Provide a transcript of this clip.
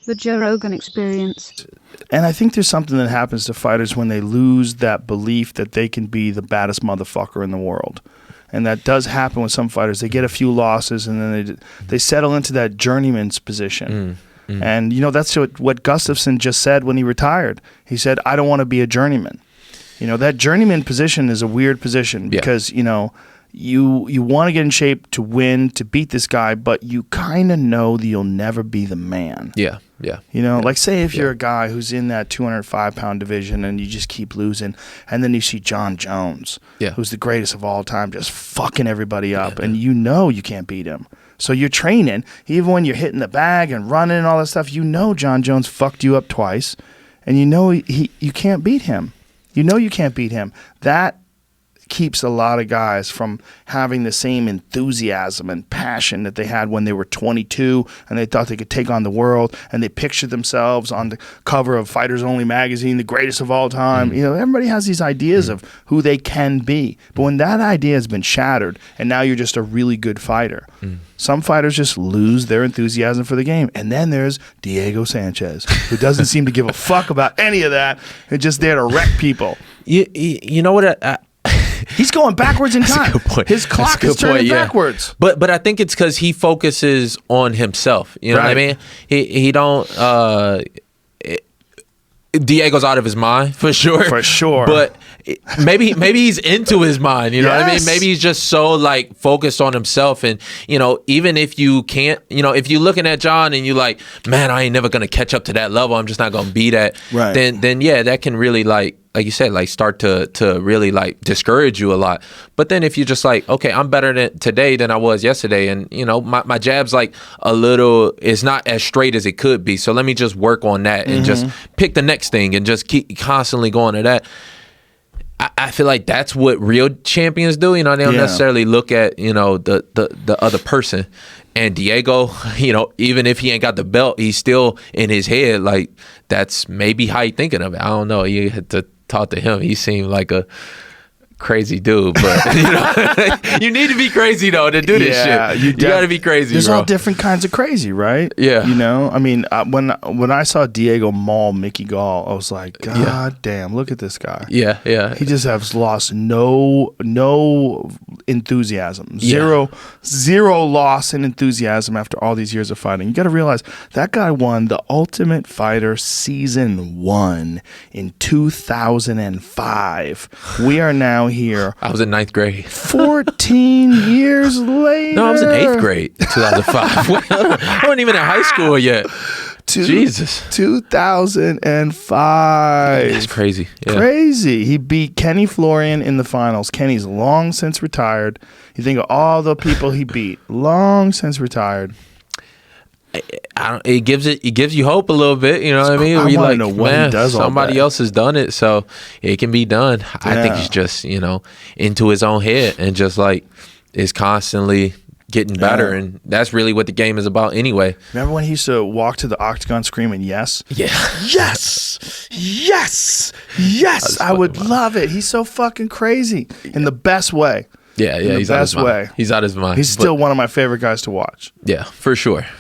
The Joe Rogan Experience. And I think there's something that happens to fighters when they lose that belief that they can be the baddest motherfucker in the world. And that does happen with some fighters. They get a few losses and then they settle into that journeyman's position. And, you know, that's what Gustafsson just said when he retired. He said, I don't want to be a journeyman. You know, that journeyman position is a weird position because, you know, you want to get in shape to win, to beat this guy, but you kind of know that you'll never be the man. Yeah. You know, like say if you're a guy who's in that 205-pound division and you just keep losing, and then you see John Jones, who's the greatest of all time, just fucking everybody up, and you know you can't beat him. So you're training, even when you're hitting the bag and running and all that stuff, you know John Jones fucked you up twice, and you know you can't beat him. You know you can't beat him. That keeps a lot of guys from having the same enthusiasm and passion that they had when they were 22 and they thought they could take on the world, and they pictured themselves on the cover of Fighters Only magazine, the greatest of all time. You know, everybody has these ideas of who they can be. But when that idea has been shattered and now you're just a really good fighter, some fighters just lose their enthusiasm for the game. And then there's Diego Sanchez, who doesn't seem to give a fuck about any of that and just there to wreck people. You know what? He's going backwards in time. His clock is turning backwards. But I think it's because he focuses on himself. You know what I mean? He don't. Diego's out of his mind for sure. For sure. But maybe he's into his mind. You know what I mean? Maybe he's just so like focused on himself. And you know, even if you can't, you know, if you're looking at John and you like, man, I ain't never gonna catch up to that level. I'm just not gonna be that. Right. Then yeah, that can really like you said, like start to really like discourage you a lot. But then if you're just like, okay, I'm better today than I was yesterday, and you know, my jab's like a little, it's not as straight as it could be. So let me just work on that and just pick the next thing and just keep constantly going to that. I feel like that's what real champions do. You know, they don't necessarily look at, you know, the other person. And Diego, you know, even if he ain't got the belt, he's still in his head. Like, that's maybe how he thinking of it. I don't know. You had to talk to him. He seemed like a crazy dude, but you know, you need to be crazy though to do this shit. You got to be crazy. There's bro. all different kinds of crazy, right? Yeah. You know, I mean, when I saw Diego maul Mickey Gall, I was like, God damn, look at this guy. Yeah. He just has lost no enthusiasm. Zero loss in enthusiasm after all these years of fighting. You got to realize that guy won the Ultimate Fighter Season 1 in 2005. We are now here. I was in 9th grade. 14 years later. No, I was in 8th grade, 2005. I wasn't even in high school yet. Jesus. 2005. That's crazy. Yeah. Crazy. He beat Kenny Florian in the finals. Kenny's long since retired. You think of all the people he beat. Long since retired. It gives you hope a little bit, you know what I mean? I want to know what he does all day. Somebody else has done it, so it can be done. Yeah. I think he's just, you know, into his own head and just like is constantly getting better, and that's really what the game is about anyway. Remember when he used to walk to the octagon screaming yes? Yeah. Yes! Yes! I would love it. He's so fucking crazy in the best way. Yeah, he's out of his mind. He's out of his mind. He's still one of my favorite guys to watch. Yeah, for sure.